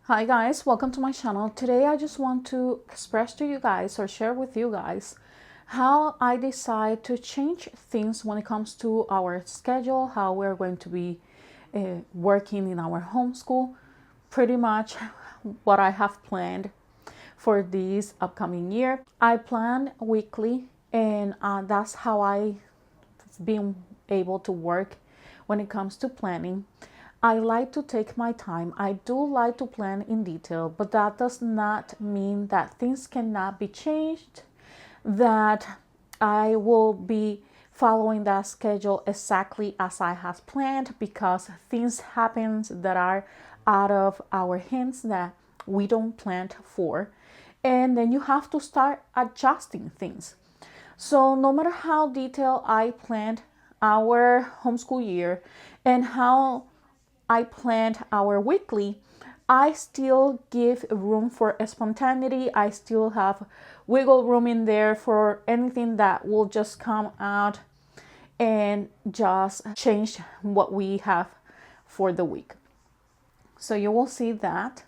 Hi guys, welcome to my channel. Today I just want to express to you guys or share with you guys how I decide to change things when it comes to our schedule, how we're going to be working in our homeschool, pretty much what I have planned for this upcoming year. I plan weekly and that's how I've been able to work when it comes to planning. I like to take my time. I do like to plan in detail, but that does not mean that things cannot be changed, that I will be following that schedule exactly as I have planned, because things happen that are out of our hands that we don't plan for. And then you have to start adjusting things. So no matter how detailed I planned our homeschool year and how I planned our weekly, I still give room for spontaneity. I still have wiggle room in there for anything that will just come out and just change what we have for the week. So you will see that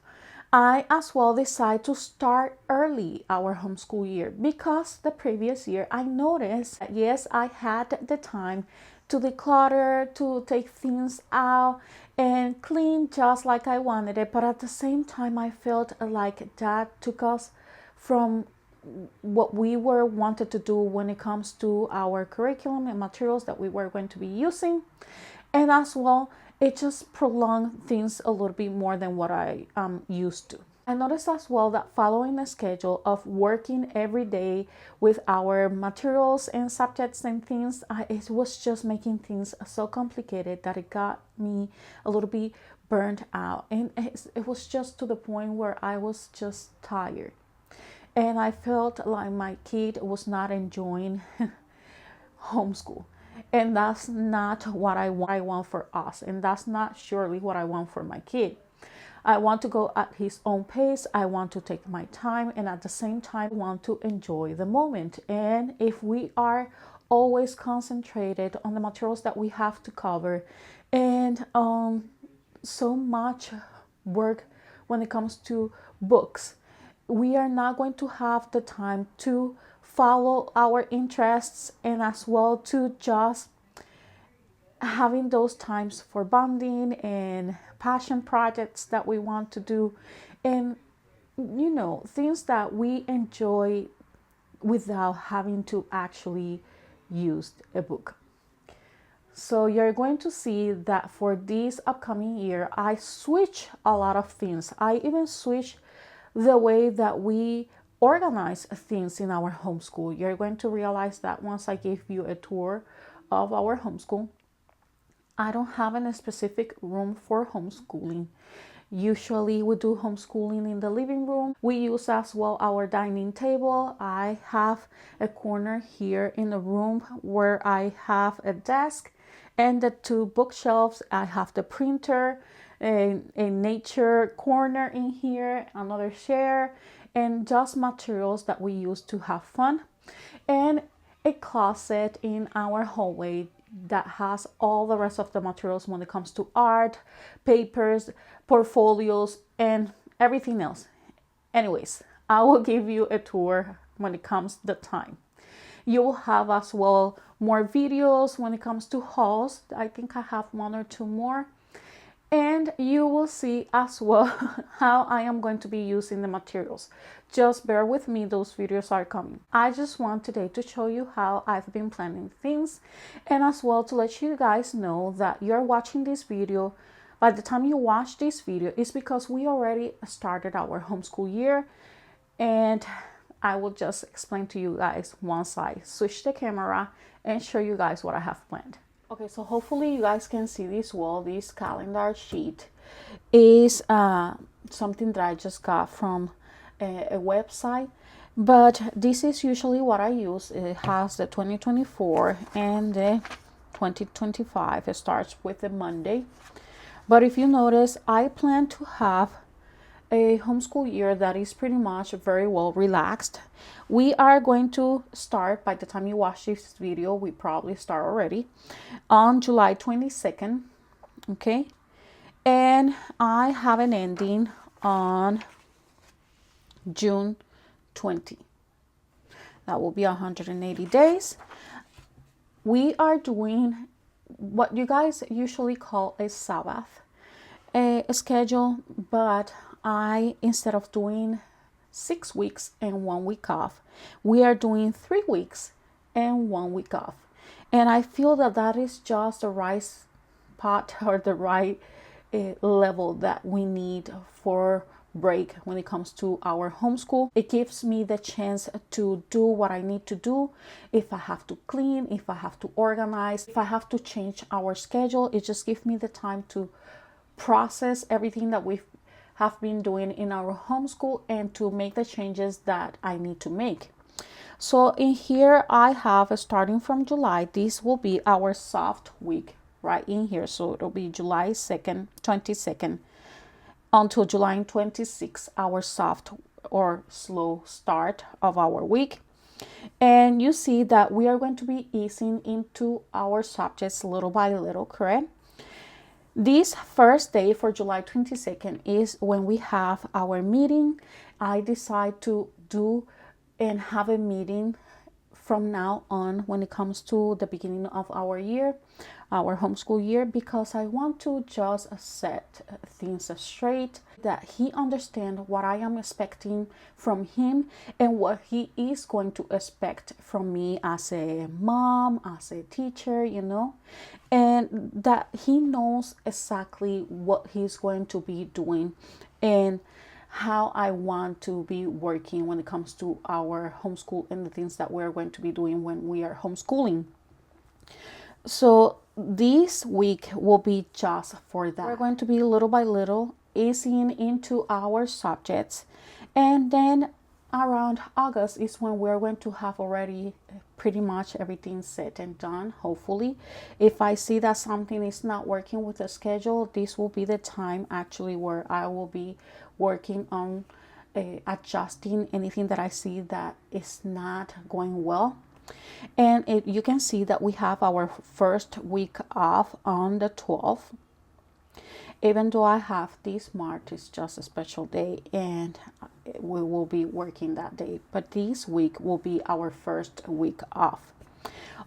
I as well decide to start early our homeschool year, because the previous year I noticed that yes, I had the time to declutter, to take things out and clean just like I wanted it, but at the same time I felt like that took us from what we were wanted to do when it comes to our curriculum and materials that we were going to be using. And as well, it just prolonged things a little bit more than what I used to. I noticed as well that following a schedule of working every day with our materials and subjects and things, it was just making things so complicated that it got me a little bit burnt out. And it was just to the point where I was just tired. And I felt like my kid was not enjoying homeschool. And that's not what I want for us. And that's not surely what I want for my kid. I want to go at his own pace. I want to take my time, and at the same time want to enjoy the moment. And if we are always concentrated on the materials that we have to cover and so much work when it comes to books, we are not going to have the time to follow our interests and as well to just having those times for bonding and passion projects that we want to do, and things that we enjoy without having to actually use a book. So you're going to see that for this upcoming year I switch a lot of things. I even switch the way that we organize things in our homeschool. You're going to realize that once I give you a tour of our homeschool. I don't have a specific room for homeschooling. Usually we do homeschooling in the living room. We use as well our dining table. I have a corner here in the room where I have a desk and the two bookshelves. I have the printer, a nature corner in here, another chair, and just materials that we use to have fun, and a closet in our hallway that has all the rest of the materials when it comes to art, papers, portfolios, and everything else. Anyways, I will give you a tour when it comes the time. You will have as well more videos when it comes to hauls. I think I have one or two more. And you will see as well how I am going to be using the materials. Just bear with me, those videos are coming. I just want today to show you how I've been planning things, and as well to let you guys know that you're watching this video. By the time you watch this video, it's because we already started our homeschool year, and I will just explain to you guys once I switch the camera and show you guys what I have planned. Okay, so hopefully you guys can see this wall. This calendar sheet is something that I just got from a website, but this is usually what I use. It has the 2024 and the 2025. It starts with the Monday. But if you notice, I plan to have a homeschool year that is pretty much very well relaxed. We are going to start, by the time you watch this video, we probably start already, on July 22nd, okay? And I have an ending on June 20. That will be 180 days. We are doing what you guys usually call a Sabbath schedule, but instead of doing 6 weeks and 1 week off, we are doing 3 weeks and 1 week off. And I feel that is just the right spot or the right level that we need for break when it comes to our homeschool. It gives me the chance to do what I need to do. If I have to clean, if I have to organize, if I have to change our schedule, it just gives me the time to process everything that we have been doing in our homeschool and to make the changes that I need to make. So in here I have, starting from July, this will be our soft week right in here. So it'll be July 2nd, 22nd until July 26th, our soft or slow start of our week. And you see that we are going to be easing into our subjects little by little, correct? This first day for July 22nd is when we have our meeting. I decide to do and have a meeting from now on when it comes to the beginning of our year, our homeschool year, because I want to just set things straight, that he understands what I am expecting from him and what he is going to expect from me as a mom, as a teacher, and that he knows exactly what he's going to be doing and how I want to be working when it comes to our homeschool and the things that we're going to be doing when we are homeschooling. So this week will be just for that. We're going to be little by little easing into our subjects, and then around August is when we're going to have already pretty much everything set and done, hopefully. If I see that something is not working with the schedule, this will be the time actually where I will be working on adjusting anything that I see that is not going well. And you can see that we have our first week off on the 12th. Even though I have this March, it's just a special day and we will be working that day. But this week will be our first week off.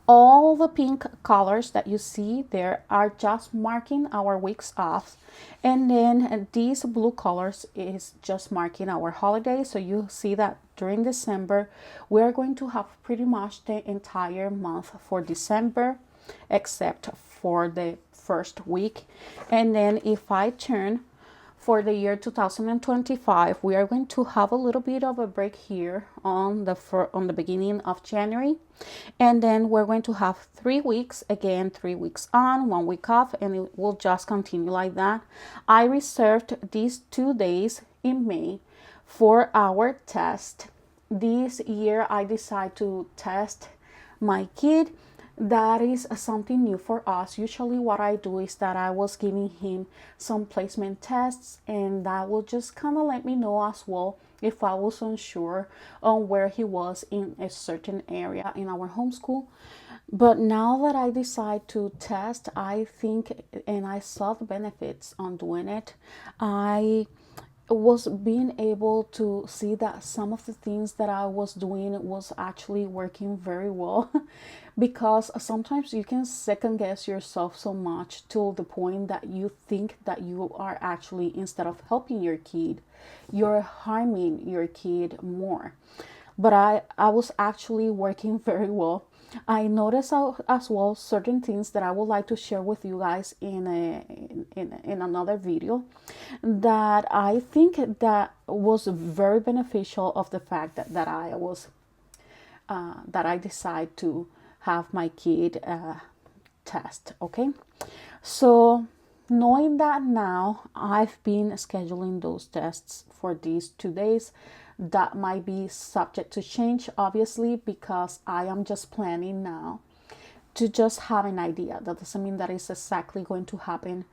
All the pink colors that you see there are just marking our weeks off. And then these blue colors is just marking our holidays. So you see that during December, we are going to have pretty much the entire month for December, except for the first week. And then if I turn for the year 2025, we are going to have a little bit of a break here on the beginning of January, and then we're going to have 3 weeks, again 3 weeks on, 1 week off, and it will just continue like that. I reserved these 2 days in May for our test. This year I decided to test my kid. That is something new for us. Usually what I do is that I was giving him some placement tests, and that will just kind of let me know as well if I was unsure on where he was in a certain area in our homeschool. But now that I decide to test, I think, and I saw the benefits on doing it, I was being able to see that some of the things that I was doing was actually working very well. Because sometimes you can second guess yourself so much to the point that you think that you are actually, instead of helping your kid, you're harming your kid more. But I was actually working very well. I noticed as well certain things that I would like to share with you guys in another video, that I think that was very beneficial of the fact that I decided to have my kid test. Okay, so knowing that now, I've been scheduling those tests for these 2 days. That might be subject to change, obviously, because I am just planning now to just have an idea. That doesn't mean that it's exactly going to happen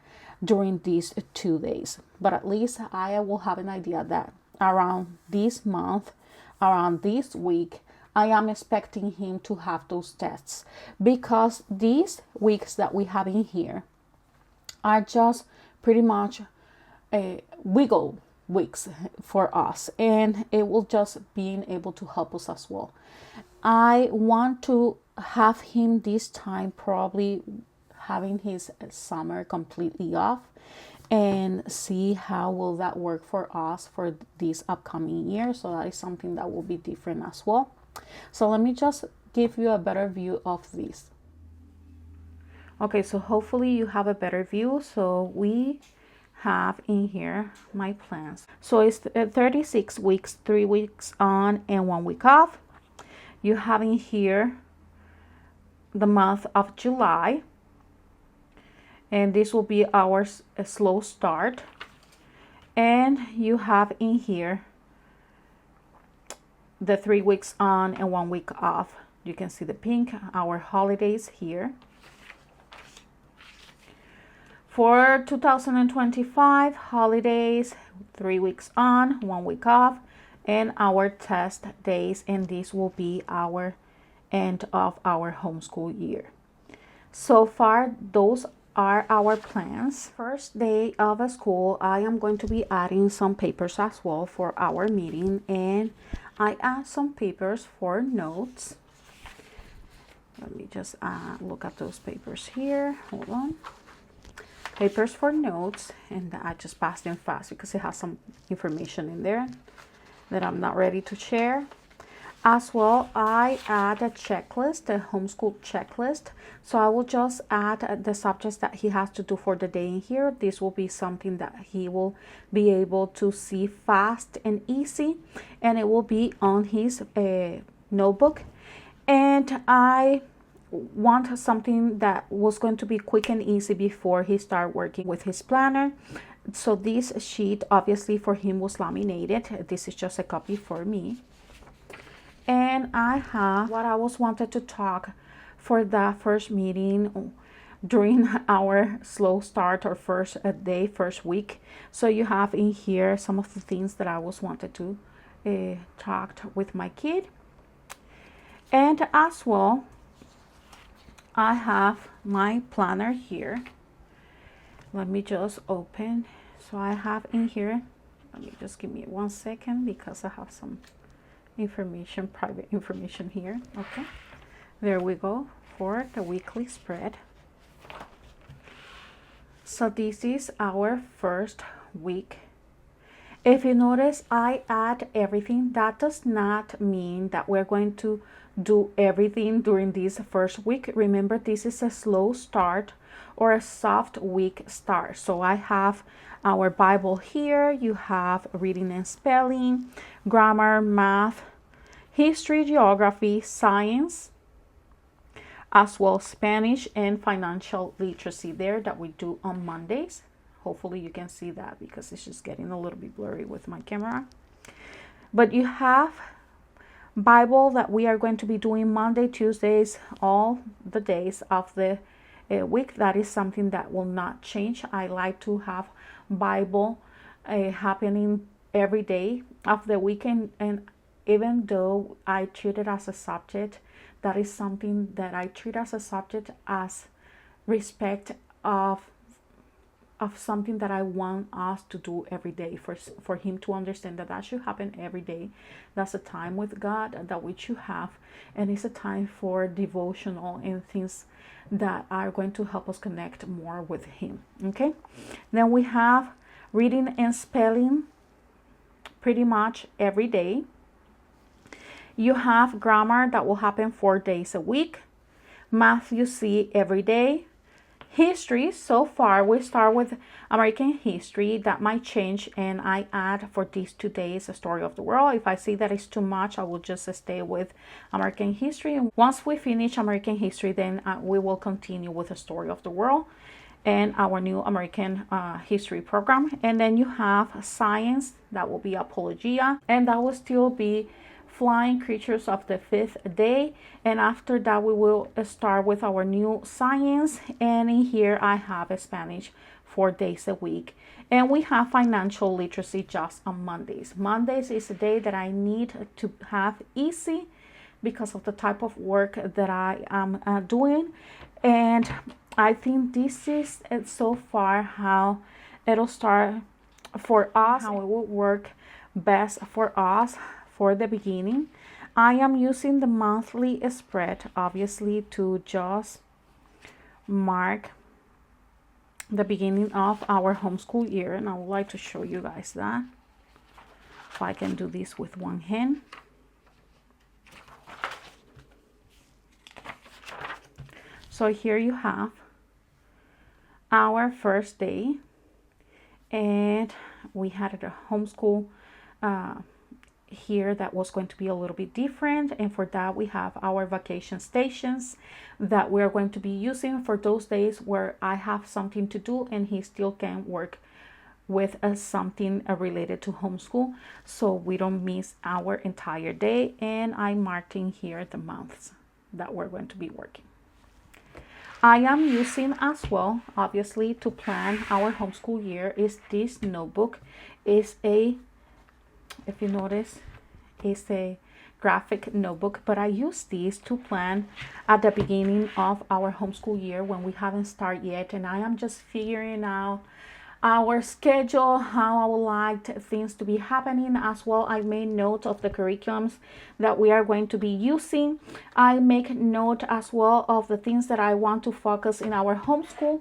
during these 2 days, but at least I will have an idea that around this month, around this week, I am expecting him to have those tests, because these weeks that we have in here are just pretty much a wiggle weeks for us, and it will just being able to help us as well. I want to have him this time probably having his summer completely off, and see how will that work for us for this upcoming year. So that is something that will be different as well. So let me just give you a better view of this. Okay, so hopefully you have a better view. So we have in here my plans. So it's 36 weeks, 3 weeks on and 1 week off. You have in here the month of July, and this will be our slow start. And you have in here the 3 weeks on and 1 week off. You can see the pink, our holidays here. For 2025 holidays, 3 weeks on, 1 week off, and our test days, and this will be our end of our homeschool year. So far, those are our plans. First day of school, I am going to be adding some papers as well for our meeting, and I add some papers for notes. Let me just look at those papers here. Hold on. Papers for notes, and I just passed them fast because it has some information in there that I'm not ready to share. As well, I add a checklist, a homeschool checklist. So I will just add the subjects that he has to do for the day in here. This will be something that he will be able to see fast and easy, and it will be on his notebook. And I want something that was going to be quick and easy before he started working with his planner. So this sheet obviously for him was laminated. This is just a copy for me. And I have what I was wanted to talk for that first meeting during our slow start or first day, first week. So you have in here some of the things that I was wanted to talk with my kid. And as well, I have my planner here. Let me just open. So I have in here, let me just give me 1 second because I have some information, private information here. Okay, there we go for the weekly spread. So this is our first week. If you notice, I add everything. That does not mean that we're going to do everything during this first week. Remember, this is a slow start or a soft week start. So I have our Bible here. You have reading and spelling, grammar, math, history, geography, science, as well Spanish and financial literacy there that we do on Mondays. Hopefully you can see that because it's just getting a little bit blurry with my camera. But you have Bible that we are going to be doing Monday, Tuesdays, all the days of the week. That is something that will not change. I like to have Bible happening every day of the weekend, and even though I treat it as a subject, that is something that I treat as a subject as respect of something that I want us to do every day, for him to understand that should happen every day. That's a time with God that we should have, and it's a time for devotional and things that are going to help us connect more with him. Okay, then we have reading and spelling pretty much every day. You have grammar that will happen 4 days a week. Math you see every day. History, so far we start with American history. That might change, and I add for these 2 days a story of the world. If I see that it's too much, I will just stay with American history. Once we finish American history, then we will continue with a story of the world and our new American history program. And then you have science, that will be apologia, and that will still be flying creatures of the 5th day. And after that we will start with our new science, and in here I have a Spanish 4 days a week. And we have financial literacy just on Mondays. Mondays is a day that I need to have easy because of the type of work that I am doing, and I think this is so far how it'll start for us, how it would work best for us for the beginning. I am using the monthly spread, obviously, to just mark the beginning of our homeschool year, and I would like to show you guys that. If I can do this with one hand. So here you have our first day, and we had a homeschool here that was going to be a little bit different, and for that we have our vacation stations that we're going to be using for those days where I have something to do and he still can work with something related to homeschool, so we don't miss our entire day. And I'm marking here the months that we're going to be working. I am using as well, obviously, to plan our homeschool year is this notebook. Is a, if you notice, is a graphic notebook, but I use these to plan at the beginning of our homeschool year when we haven't started yet, and I am just figuring out our schedule, how I would like things to be happening. As well, I made note of the curriculums that we are going to be using. I make note as well of the things that I want to focus in our homeschool,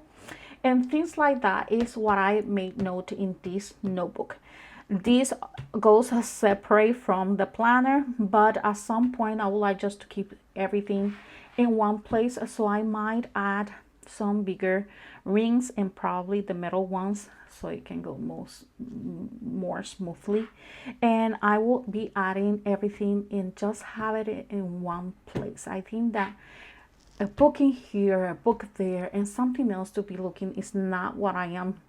and things like that is what I made note in this notebook. This goes separate from the planner, but at some point I would like just to keep everything in one place, so I might add some bigger rings and probably the metal ones so it can go more smoothly. And I will be adding everything and just have it in one place. I think that a book in here, a book there, and something else to be looking is not what I am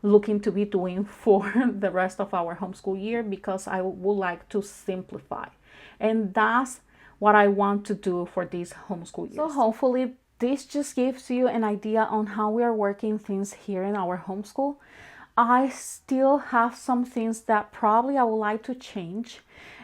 looking to be doing for the rest of our homeschool year, because I would like to simplify, and that's what I want to do for this homeschool year. So hopefully this just gives you an idea on how we are working things here in our homeschool. I still have some things that probably I would like to change.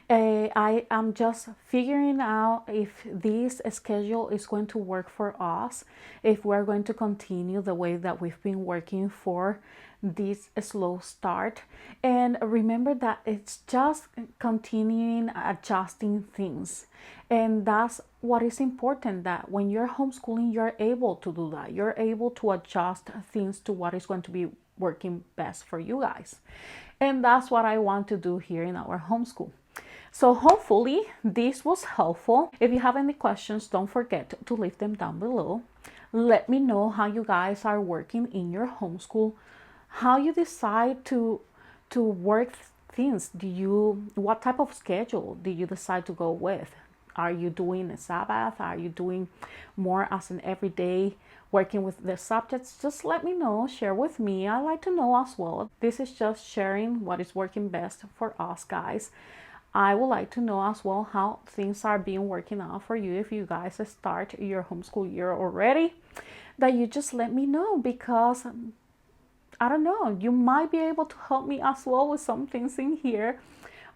I am just figuring out if this schedule is going to work for us, if we're going to continue the way that we've been working for this slow start. And remember that it's just continuing adjusting things, and that's what is important, that when you're homeschooling you're able to do that. You're able to adjust things to what is going to be working best for you guys, and that's what I want to do here in our homeschool. So hopefully this was helpful. If you have any questions, don't forget to leave them down below. Let me know how you guys are working in your homeschool, how you decide to work things. What type of schedule do you decide to go with? Are you doing a Sabbath? Are you doing more as an everyday working with the subjects? Just let me know, share with me. I like to know as well. This is just sharing what is working best for us guys. I would like to know as well how things are being working out for you. If you guys start your homeschool year already, that you just let me know, because I don't know, you might be able to help me as well with some things in here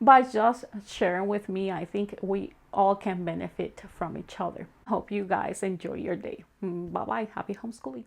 by just sharing with me. I think we all can benefit from each other. Hope you guys enjoy your day. Bye bye. Happy homeschooling.